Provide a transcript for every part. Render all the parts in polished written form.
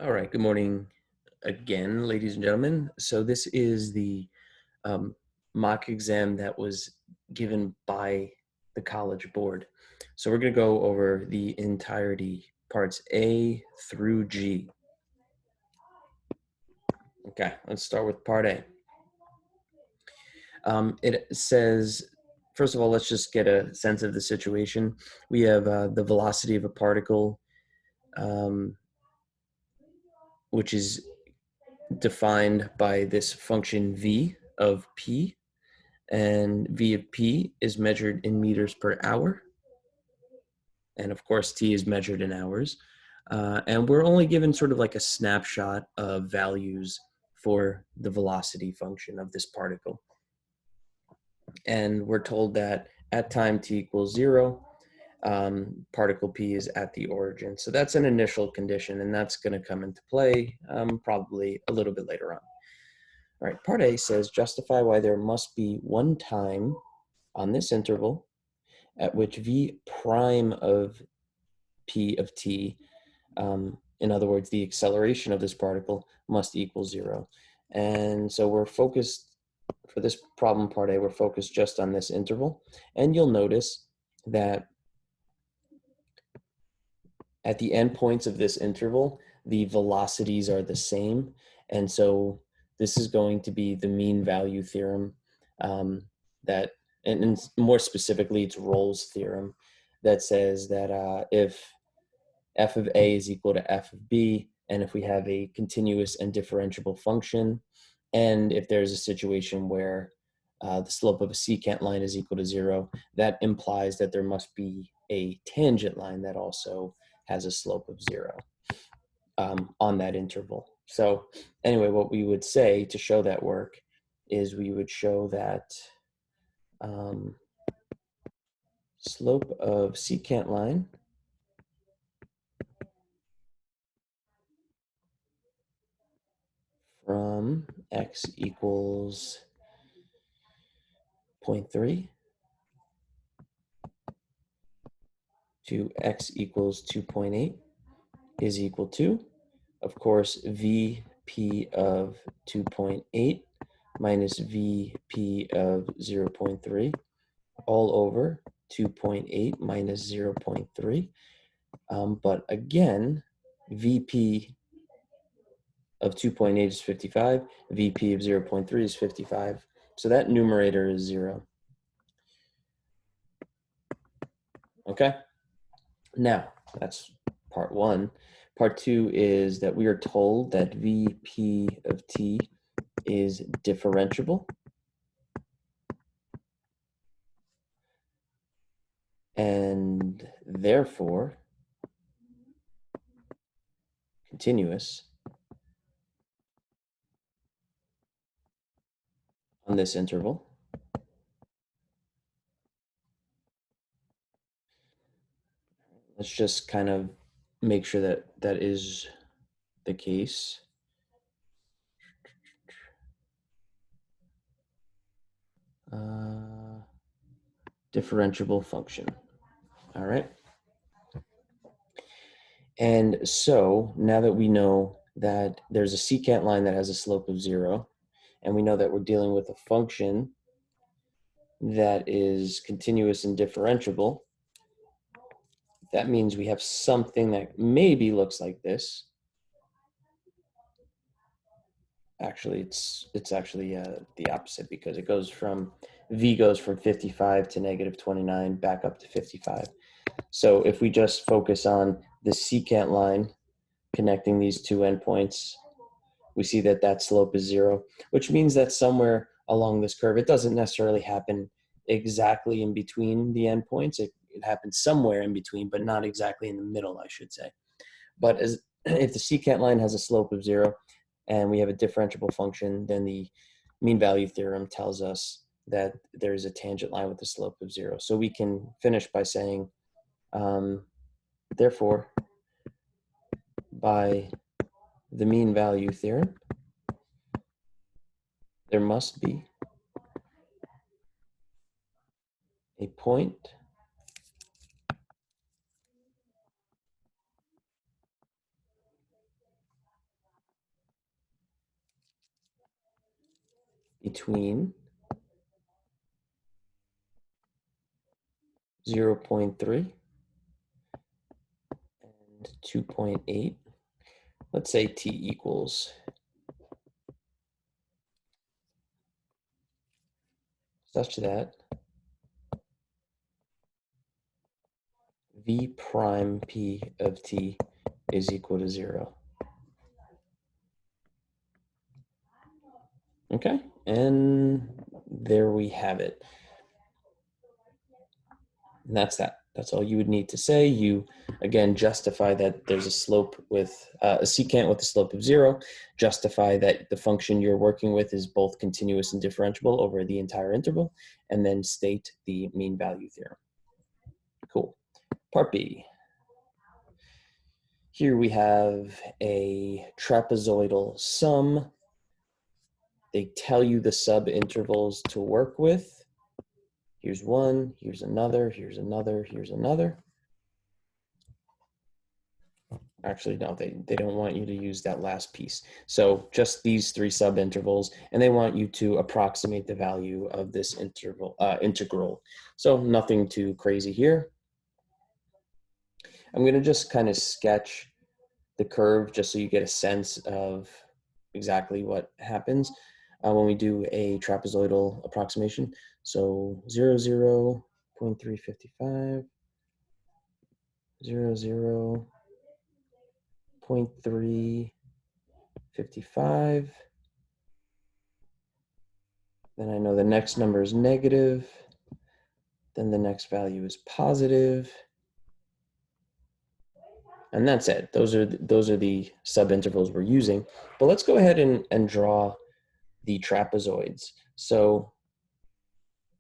All right, good morning again, ladies and gentlemen. So this is the um, mock exam that was given by the College Board. So we're going to go over the entirety, parts A through G. Okay, let's start with part A. It says, first of all, let's just get a sense of the situation. We have the velocity of a particle, which is defined by this function v of p, and v of p is measured in meters per hour, and of course t is measured in hours, and we're only given sort of like a snapshot of values for the velocity function of this particle, and we're told that at time t equals 0, particle p is at the origin. So that's an initial condition, and that's going to come into play probably a little bit later on. All right, part A says justify why there must be one time on this interval at which v prime of p of t, in other words, the acceleration of this particle, must equal 0. And so we're focused, for this problem part A, we're focused just on this interval. And you'll notice that at the endpoints of this interval, the velocities are the same. And so this is going to be the mean value theorem that, and more specifically, it's Rolle's theorem that says that if f of a is equal to f of b, and if we have a continuous and differentiable function, and if there's a situation where the slope of a secant line is equal to 0, that implies that there must be a tangent line that also has a slope of 0 on that interval. So anyway, what we would say to show that work is we would show that slope of secant line from x equals 0.3 to x equals 2.8 is equal to, of course, VP of 2.8 minus VP of 0.3 all over 2.8 minus 0.3. But again, VP of 2.8 is 55, VP of 0.3 is 55. So that numerator is 0. Okay? Now, that's part 1. Part 2 is that we are told that VP of t is differentiable, and therefore continuous on this interval. Let's just kind of make sure that that is the case. Differentiable function. All right. And so now that we know that there's a secant line that has a slope of 0, and we know that we're dealing with a function that is continuous and differentiable, that means we have something that maybe looks like this. Actually, it's actually the opposite, because it goes from, v goes from 55 to negative 29 back up to 55. So if we just focus on the secant line connecting these two endpoints, we see that that slope is 0, which means that somewhere along this curve, it doesn't necessarily happen exactly in between the endpoints. It happens somewhere in between, but not exactly in the middle, I should say. But if the secant line has a slope of 0 and we have a differentiable function, then the mean value theorem tells us that there is a tangent line with a slope of 0. So we can finish by saying, therefore, by the mean value theorem, there must be a point between 0.3 and 2.8. Let's say t equals such that v prime p of t is equal to 0. Okay, and there we have it. And that's that. That's all you would need to say. You, again, justify that there's a slope with a secant with a slope of 0. Justify that the function you're working with is both continuous and differentiable over the entire interval, and then state the mean value theorem. Cool. Part B. Here we have a trapezoidal sum. They tell you the subintervals to work with. Here's one, here's another, here's another, here's another. Actually, no, they don't want you to use that last piece. So just these three subintervals, and they want you to approximate the value of this integral. So nothing too crazy here. I'm going to just kind of sketch the curve just so you get a sense of exactly what happens when we do a trapezoidal approximation. So 0, 0, 0.355, 0, 0, 0.355. Then I know the next number is negative. Then the next value is positive. And that's it. Those are the subintervals we're using. But let's go ahead and draw the trapezoids. So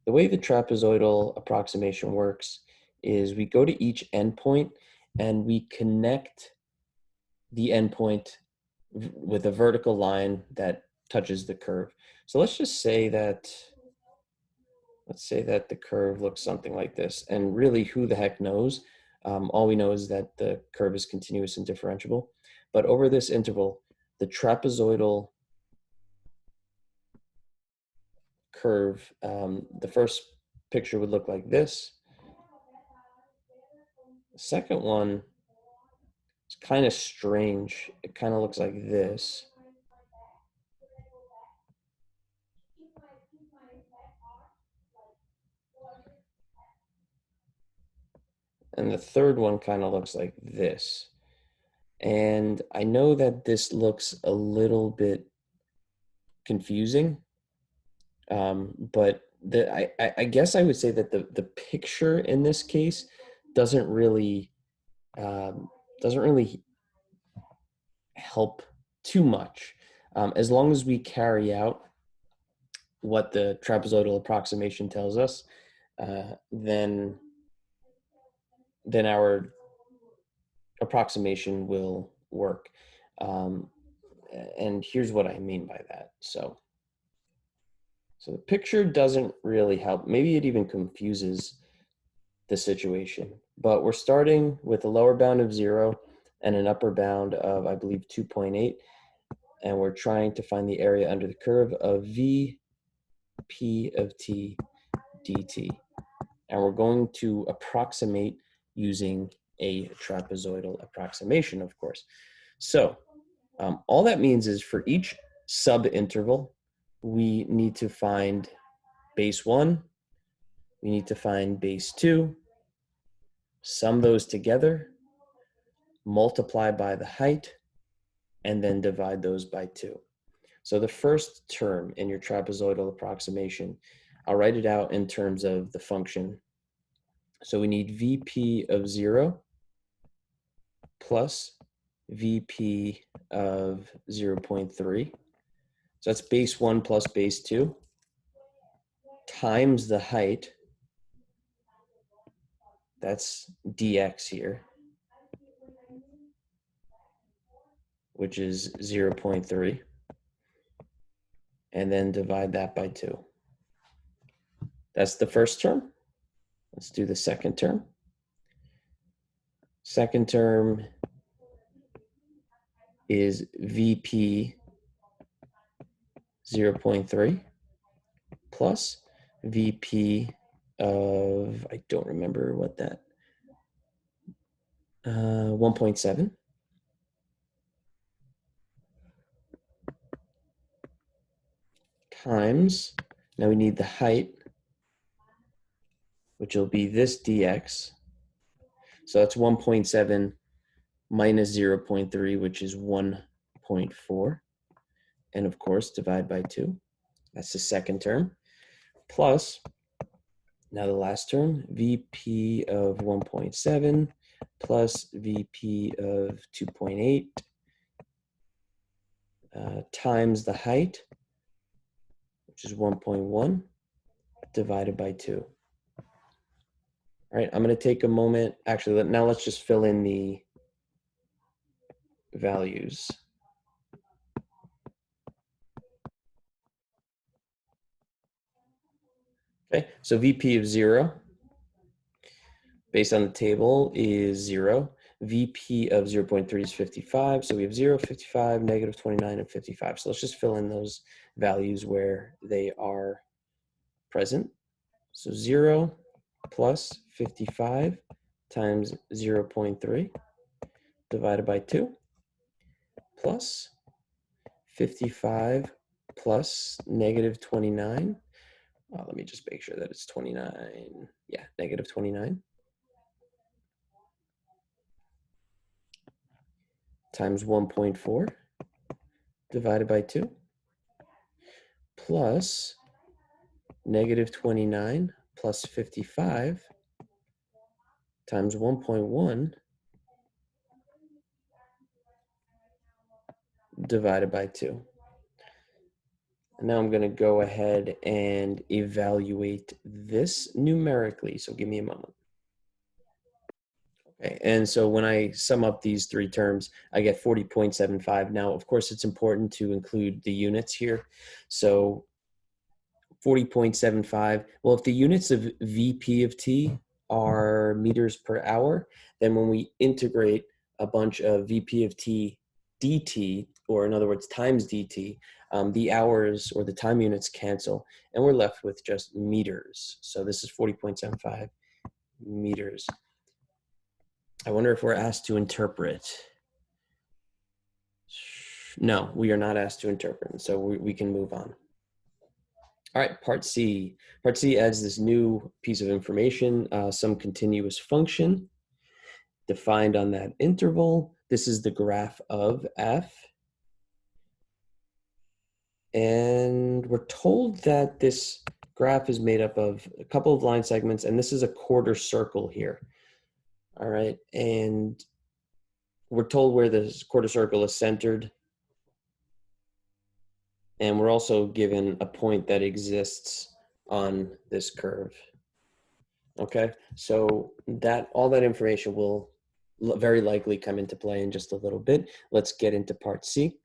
the way the trapezoidal approximation works is we go to each endpoint and we connect the endpoint with a vertical line that touches the curve. So let's just say that, let's say that the curve looks something like this. And really, who the heck knows? All we know is that the curve is continuous and differentiable. But over this interval, the trapezoidal curve, the first picture would look like this. The second one is kind of strange. It kind of looks like this. And the third one kind of looks like this. And I know that this looks a little bit confusing, but I guess I would say that the picture in this case doesn't really help too much. As long as we carry out what the trapezoidal approximation tells us, then our approximation will work. And here's what I mean by that. So the picture doesn't really help. Maybe it even confuses the situation. But we're starting with a lower bound of 0 and an upper bound of, I believe, 2.8. And we're trying to find the area under the curve of v p of t dt. And we're going to approximate using a trapezoidal approximation, of course. So all that means is for each subinterval, we need to find base 1, we need to find base 2, sum those together, multiply by the height, and then divide those by 2. So the first term in your trapezoidal approximation, I'll write it out in terms of the function. So we need Vp of 0 plus Vp of 0.3. So that's base 1 plus base 2 times the height. That's dx here, which is 0.3. And then divide that by 2. That's the first term. Let's do the second term. Second term is Vp 0.3 plus VP of, I don't remember what that, 1.7 times, now we need the height, which will be this dx. So that's 1.7 minus 0.3, which is 1.4. And of course, divide by 2. That's the second term. Plus, now the last term, VP of 1.7 plus VP of 2.8 times the height, which is 1.1, divided by 2. All right, I'm going to take a moment. Actually, now let's just fill in the values. Okay, so VP of 0, based on the table, is 0. VP of 0.3 is 55. So we have 0, 55, negative 29, and 55. So let's just fill in those values where they are present. So 0 plus 55 times 0.3 divided by 2 plus 55 plus negative 29. Let me just make sure that it's 29. Yeah, negative 29 times 1.4 divided by 2 plus negative 29 plus 55 times 1.1 divided by 2. And now I'm going to go ahead and evaluate this numerically. So give me a moment. Okay, and so when I sum up these three terms, I get 40.75. Now, of course, it's important to include the units here. So 40.75, well, if the units of VP of t are meters per hour, then when we integrate a bunch of VP of t dt, or in other words, times dt, the hours or the time units cancel, and we're left with just meters. So this is 40.75 meters. I wonder if we're asked to interpret. No, we are not asked to interpret, so we can move on. All right, part C. Part C adds this new piece of information, some continuous function defined on that interval. This is the graph of f. And we're told that this graph is made up of a couple of line segments, and this is a quarter circle here. All right, and we're told where this quarter circle is centered. And we're also given a point that exists on this curve. Okay, so that all that information will very likely come into play in just a little bit. Let's get into part C.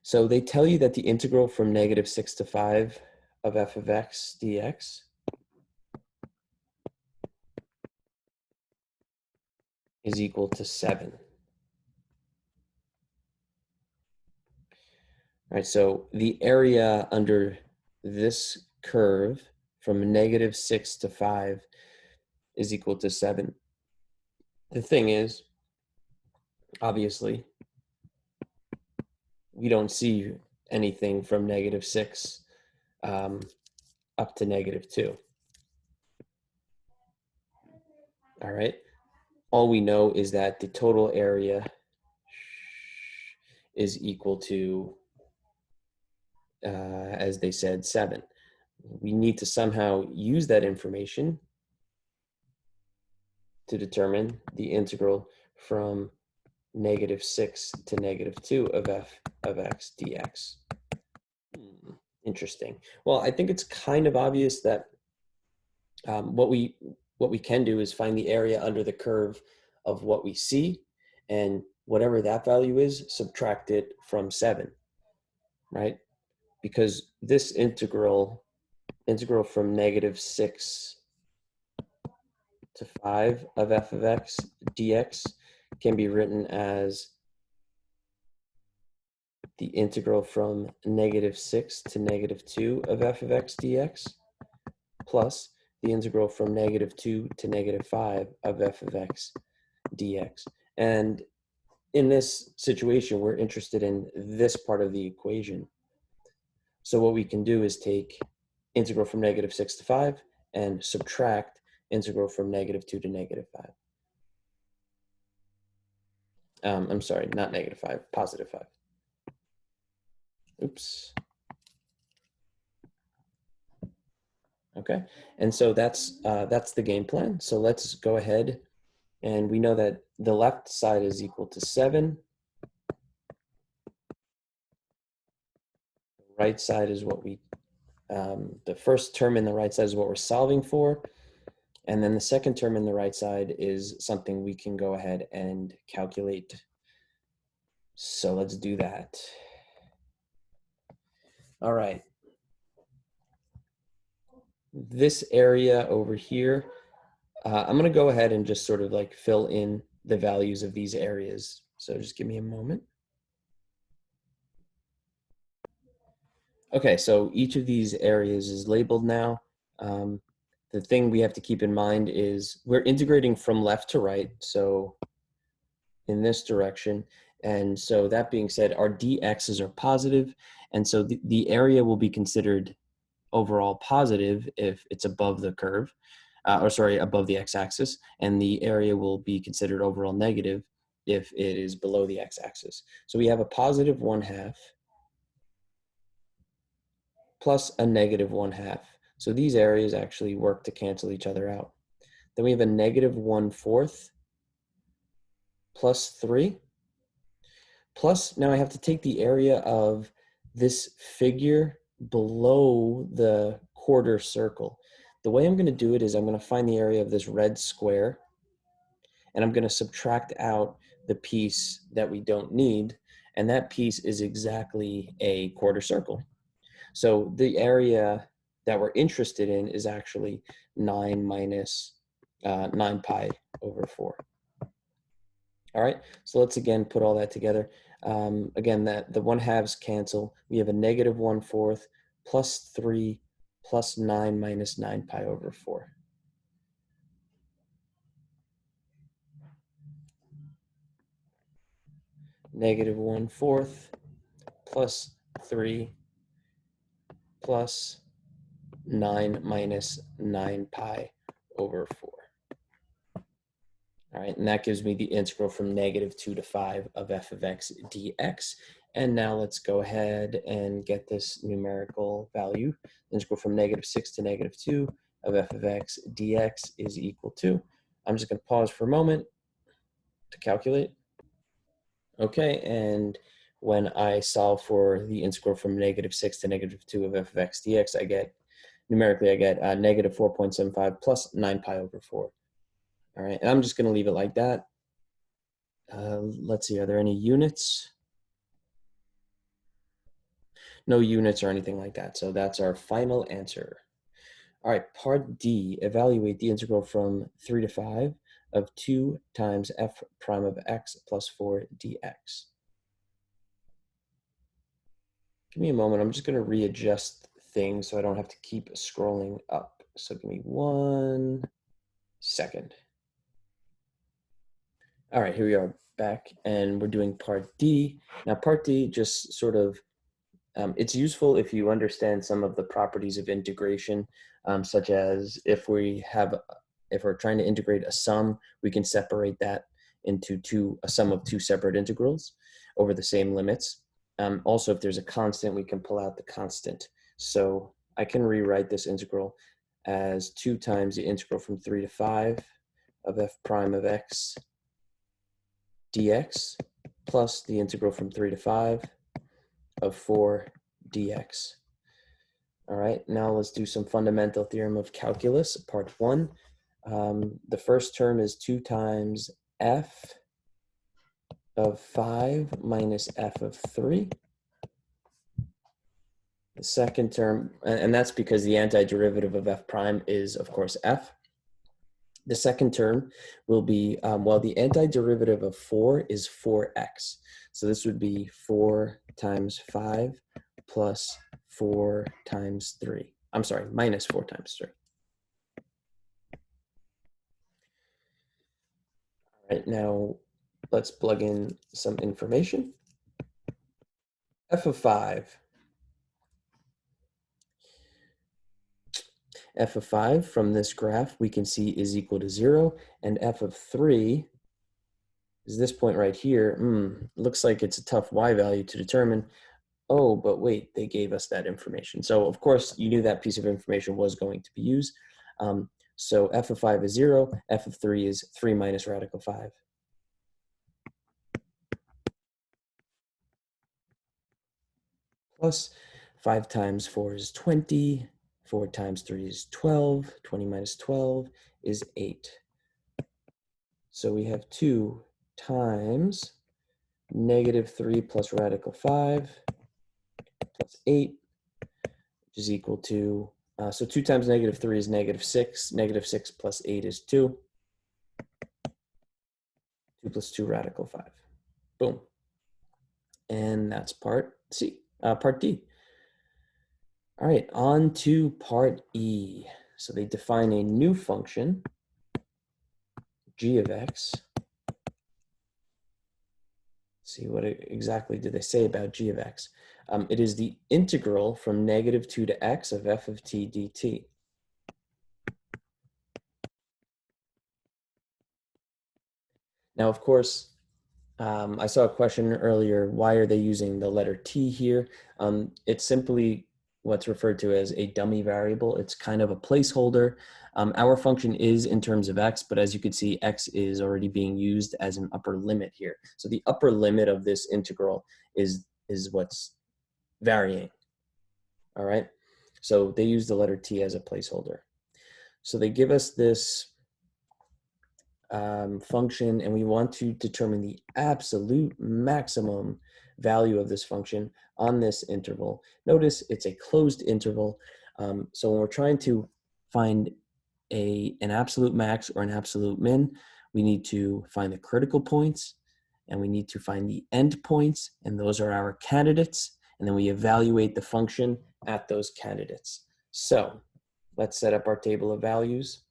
So they tell you that the integral from negative 6 to 5 of f of x dx is equal to 7. All right, so the area under this curve from negative 6 to 5 is equal to 7. The thing is, obviously, we don't see anything from negative 6 up to negative 2. All right. All we know is that the total area is equal to, as they said, 7. We need to somehow use that information to determine the integral from negative 6 to negative 2 of f of x dx. Interesting. Well, I think it's kind of obvious that what we can do is find the area under the curve of what we see, and whatever that value is, subtract it from 7, right? Because this integral from negative 6 to 5 of f of x dx can be written as the integral from -6 to -2 of f of x dx plus the integral from -2 to -5 of f of x dx. And in this situation, we're interested in this part of the equation. So what we can do is take integral from -6 to 5 and subtract integral from -2 to -5. I'm sorry, not -5, +5. Oops. Okay, and so that's the game plan. So let's go ahead, and we know that the left side is equal to 7. The right side is what we, the first term in the right side is what we're solving for. And then the second term in the right side is something we can go ahead and calculate. So let's do that. All right. This area over here, I'm going to go ahead and just sort of like fill in the values of these areas. So just give me a moment. Okay, so each of these areas is labeled now. The thing we have to keep in mind is we're integrating from left to right, so in this direction. And so that being said, our dx's are positive, and so the area will be considered overall positive if it's above the curve, above the x-axis, and the area will be considered overall negative if it is below the x-axis. So we have a positive 1/2 plus a negative 1/2. So these areas actually work to cancel each other out. Then we have a negative 1/4 plus 3. Plus, now I have to take the area of this figure below the quarter circle. The way I'm going to do it is I'm going to find the area of this red square, and I'm going to subtract out the piece that we don't need, and that piece is exactly a quarter circle. So the area that we're interested in is actually 9 minus 9 pi over 4. All right, so let's again put all that together. Again, that the 1/2s cancel. We have a negative 1/4 plus 3 plus 9 minus 9 pi over 4. Negative 1/4 plus 3 plus 9 minus 9 pi over 4. All right, and that gives me the integral from -2 to 5 of f of x dx. And now let's go ahead and get this numerical value. Integral from -6 to -2 of f of x dx is equal to, I'm just going to pause for a moment to calculate. Okay, and when I solve for the integral from -6 to -2 of f of x dx, I get, numerically, I get negative 4.75 plus 9 pi over 4. All right, and I'm just going to leave it like that. Let's see, are there any units? No units or anything like that. So that's our final answer. All right, part D, evaluate the integral from 3 to 5 of 2 times f prime of x plus 4 dx. Give me a moment. I'm just going to readjust things so I don't have to keep scrolling up. So give me 1 second. All right, here we are back, and we're doing part D. Now, part D just sort of, it's useful if you understand some of the properties of integration, such as if we're trying to integrate a sum, we can separate that into a sum of 2 separate integrals over the same limits. Also, if there's a constant, we can pull out the constant. So I can rewrite this integral as 2 times the integral from 3 to 5 of f prime of x dx plus the integral from 3 to 5 of 4 dx. All right, now let's do some fundamental theorem of calculus, part 1. The first term is 2 times f of 5 minus f of 3. The second term, and that's because the antiderivative of f prime is, of course, f. The second term will be, well, the antiderivative of 4 is 4x. So this would be 4 times 5 plus 4 times 3. I'm sorry, minus 4 times 3. All right, now let's plug in some information. F of 5. F of 5 from this graph we can see is equal to 0, and f of 3 is this point right here. Looks like it's a tough y value to determine. Oh, but wait, they gave us that information. So of course you knew that piece of information was going to be used. So f of 5 is 0, f of 3 is 3 minus radical 5. Plus 5 times 4 is 20, 4 times 3 is 12, 20 minus 12 is 8. So we have 2 times negative 3 plus radical 5 plus 8, which is equal to, so 2 times negative 3 is negative 6. Negative 6 plus 8 is 2. 2 plus 2 radical 5. Boom. And that's part C, part D. All right, on to part E. So they define a new function, g of x. See what exactly did they say about g of x. It is the integral from negative 2 to x of f of t dt. Now, of course, I saw a question earlier, why are they using the letter t here? It's simply what's referred to as a dummy variable. It's kind of a placeholder. Our function is in terms of x, but as you can see, x is already being used as an upper limit here. So the upper limit of this integral is what's varying, all right? So they use the letter t as a placeholder. So they give us this function, and we want to determine the absolute maximum value of this function on this interval. Notice it's a closed interval. So when we're trying to find an absolute max or an absolute min, we need to find the critical points, and we need to find the end points, and those are our candidates, and then we evaluate the function at those candidates. So let's set up our table of values.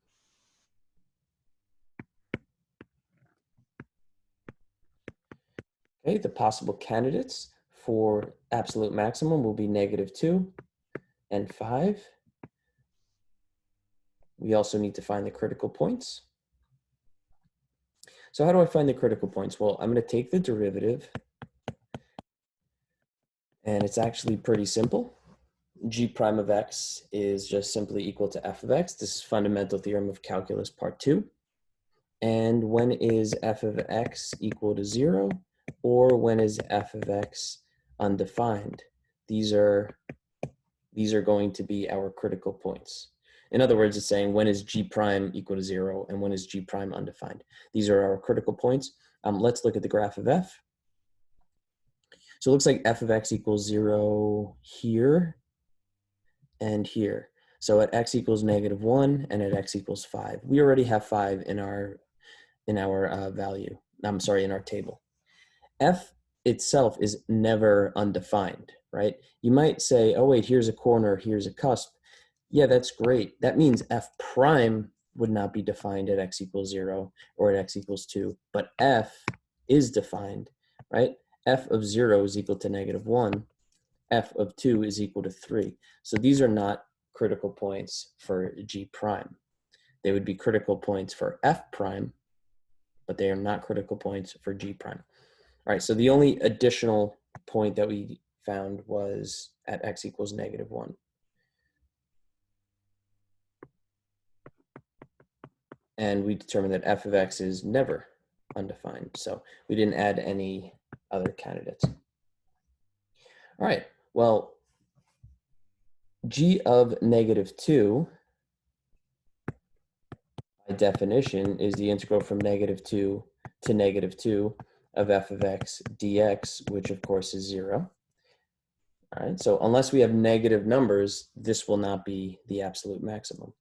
Okay, the possible candidates for absolute maximum will be negative 2 and 5. We also need to find the critical points. So how do I find the critical points? Well, I'm going to take the derivative, and it's actually pretty simple. G prime of x is just simply equal to f of x. This is fundamental theorem of calculus part 2. And when is f of x equal to 0? Or when is f of x undefined? These are going to be our critical points. In other words, it's saying when is g prime equal to 0 and when is g prime undefined. These are our critical points. Let's look at the graph of f. So it looks like f of x equals 0 here and here. So at x equals negative 1 and at x equals 5. We already have 5 in our value. I'm sorry, in our table. F itself is never undefined, right? You might say, oh wait, here's a corner, here's a cusp. Yeah, that's great. That means f prime would not be defined at x equals 0 or at x equals 2, but f is defined, right? F of 0 is equal to negative 1. F of 2 is equal to 3. So these are not critical points for g prime. They would be critical points for f prime, but they are not critical points for g prime. All right, so the only additional point that we found was at x equals negative 1. And we determined that f of x is never undefined. So we didn't add any other candidates. All right, well, g of negative 2, by definition, is the integral from negative 2 to negative 2 of f of x dx, which of course is 0. All right, so unless we have negative numbers, this will not be the absolute maximum.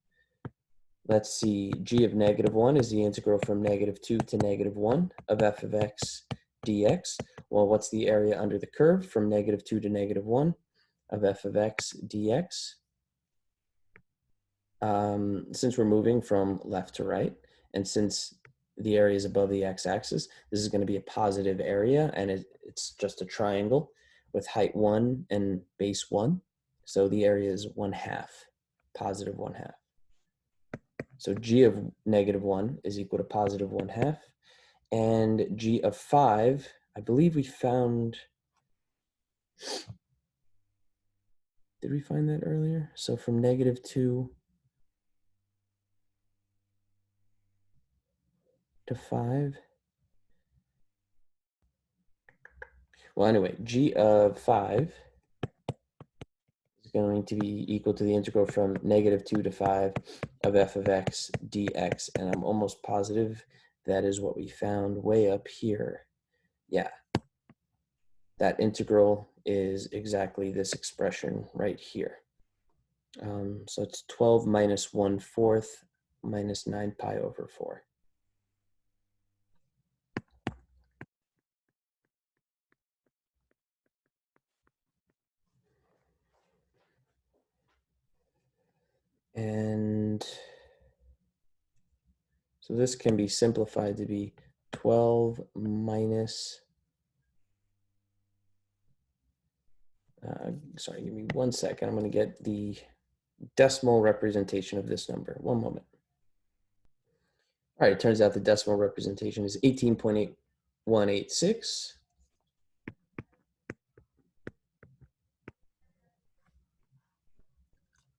let's see, g of -1 is the integral from -2 to -1 of f of x dx. Well, what's the area under the curve from -2 to -1 of f of x dx? Since we're moving from left to right, and since the area is above the x-axis, this is going to be a positive area, and it's just a triangle with height 1 and base 1. So the area is 1/2, positive 1/2. So g of -1 is equal to positive 1/2. And g of 5, I believe we found, did we find that earlier? So from -2 to 5. Well, anyway, g of 5 is going to be equal to the integral from -2 to 5 of f of x dx. And I'm almost positive that is what we found way up here. Yeah, that integral is exactly this expression right here. So it's 12 minus 1/4 minus 9 pi over 4. And so this can be simplified to be 12 minus, sorry, give me 1 second. I'm going to get the decimal representation of this number. One moment. All right, it turns out the decimal representation is 18.8186.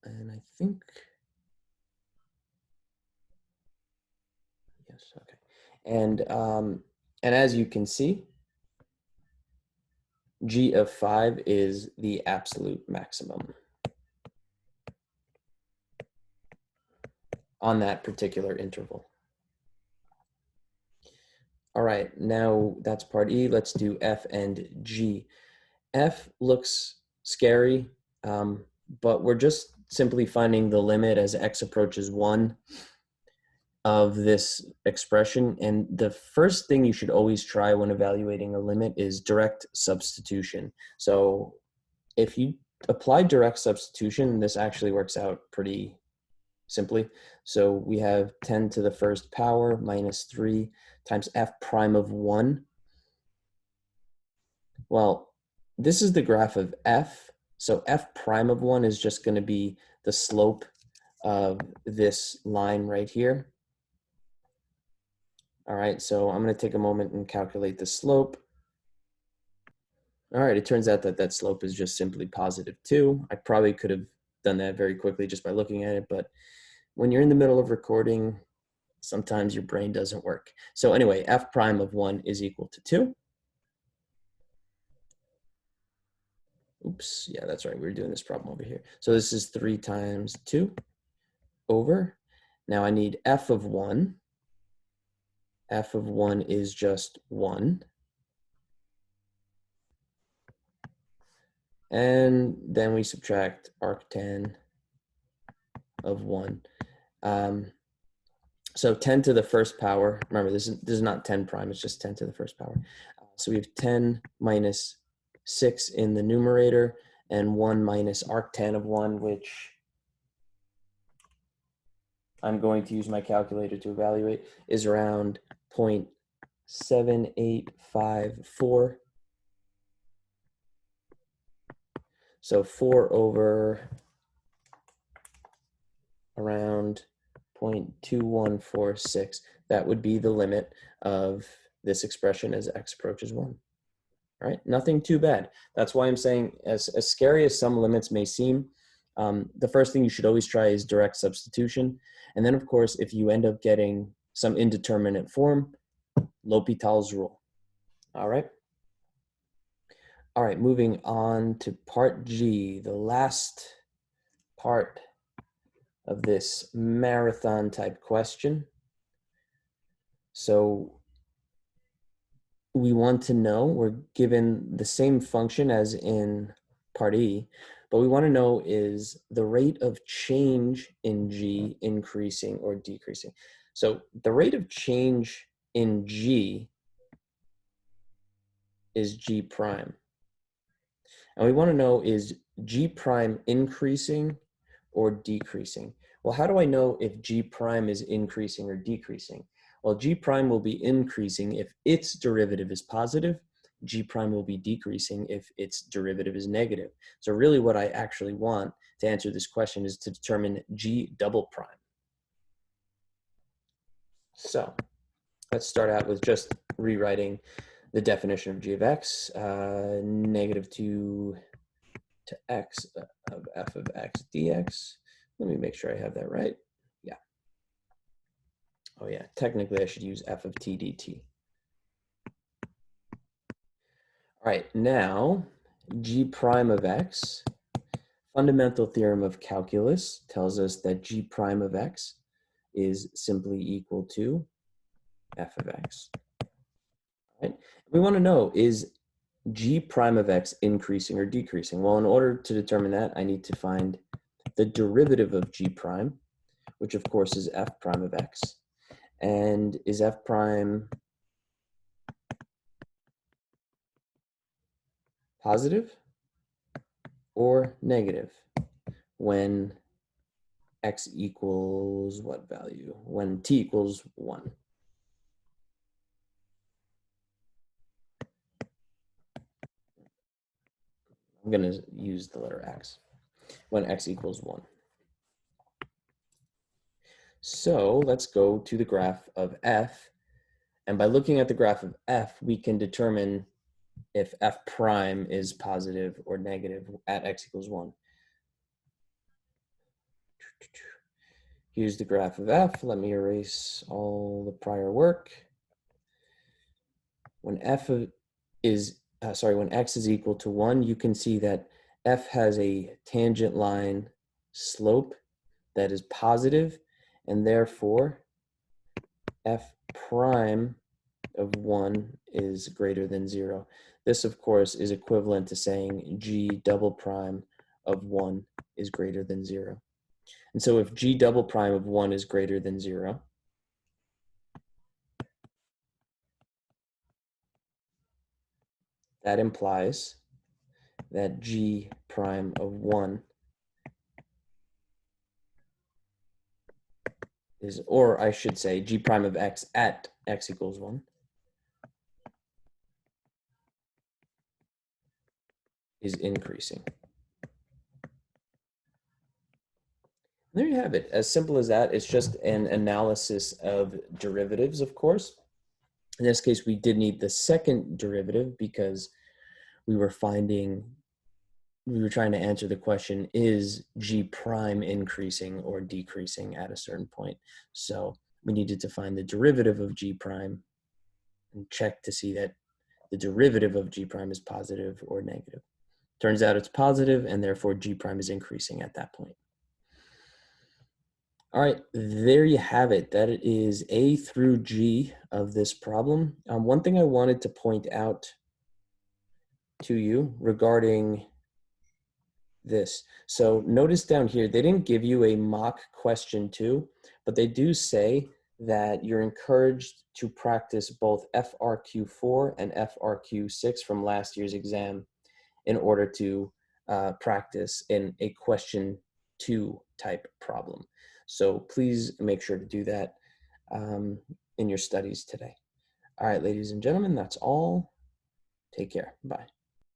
And I think, yes, okay. And as you can see, g of 5 is the absolute maximum on that particular interval. All right, now that's part E. Let's do F and G. F looks scary, but we're just simply finding the limit as x approaches 1 of this expression. And the first thing you should always try when evaluating a limit is direct substitution. So if you apply direct substitution, this actually works out pretty simply. So we have 10 to the first power minus 3 times f prime of 1. Well, this is the graph of f. So f prime of 1 is just going to be the slope of this line right here. All right, so I'm going to take a moment and calculate the slope. All right, it turns out that that slope is just simply positive 2. I probably could have done that very quickly just by looking at it, but when you're in the middle of recording, sometimes your brain doesn't work. So anyway, f prime of 1 is equal to 2. Oops, yeah, that's right. We were doing this problem over here. So this is 3 times 2 over. Now I need f of 1. F of 1 is just 1. And then we subtract arctan of 1. So 10 to the first power, remember this is not 10 prime, it's just 10 to the first power. So we have 10 minus 6 in the numerator and 1 minus arctan of 1, which I'm going to use my calculator to evaluate, is around 0.7854. So 4 over around 0.2146. That would be the limit of this expression as x approaches 1. All right, nothing too bad. That's why I'm saying, as scary as some limits may seem, the first thing you should always try is direct substitution. And then, of course, if you end up getting some indeterminate form, L'Hopital's rule. All right. All right, moving on to part G, the last part of this marathon type question. So we want to know, we're given the same function as in part E, but we want to know is the rate of change in G increasing or decreasing. So the rate of change in G is G prime. And we want to know is G prime increasing or decreasing? Well, how do I know if G prime is increasing or decreasing? Well, G prime will be increasing if its derivative is positive. G prime will be decreasing if its derivative is negative. So really what I actually want to answer this question is to determine G double prime. So let's start out with just rewriting the definition of G of X, negative 2 to X of f of X dx. Let me make sure I have that right. Yeah. Oh yeah, technically I should use f of t dt. All right, now G prime of X, fundamental theorem of calculus tells us that G prime of X is simply equal to f of X. All right, we want to know, is G prime of X increasing or decreasing? Well, in order to determine that, I need to find the derivative of G prime, which of course is f prime of X. And is f prime positive or negative when x equals what value? When t equals 1. I'm going to use the letter x. When x equals 1. So let's go to the graph of f. And by looking at the graph of f, we can determine if f prime is positive or negative at x equals 1. Here's the graph of f. Let me erase all the prior work. When when x is equal to 1, you can see that f has a tangent line slope that is positive, and therefore f prime of 1 is greater than 0. This, of course, is equivalent to saying g double prime of 1 is greater than 0. And so if g double prime of 1 is greater than 0, that implies that g prime of 1 is, or I should say g prime of x at x equals 1 is increasing. There you have it. As simple as that. It's just an analysis of derivatives, of course. In this case, we did need the second derivative because we were trying to answer the question, is G prime increasing or decreasing at a certain point? So we needed to find the derivative of G prime and check to see that the derivative of G prime is positive or negative. Turns out it's positive, and therefore G prime is increasing at that point. All right, there you have it. That is A through G of this problem. One thing I wanted to point out to you regarding this. So notice down here, they didn't give you a mock question 2, but they do say that you're encouraged to practice both FRQ4 and FRQ6 from last year's exam in order to practice in a question 2 type problem. So please make sure to do that in your studies today. All right, ladies and gentlemen, that's all. Take care. Bye.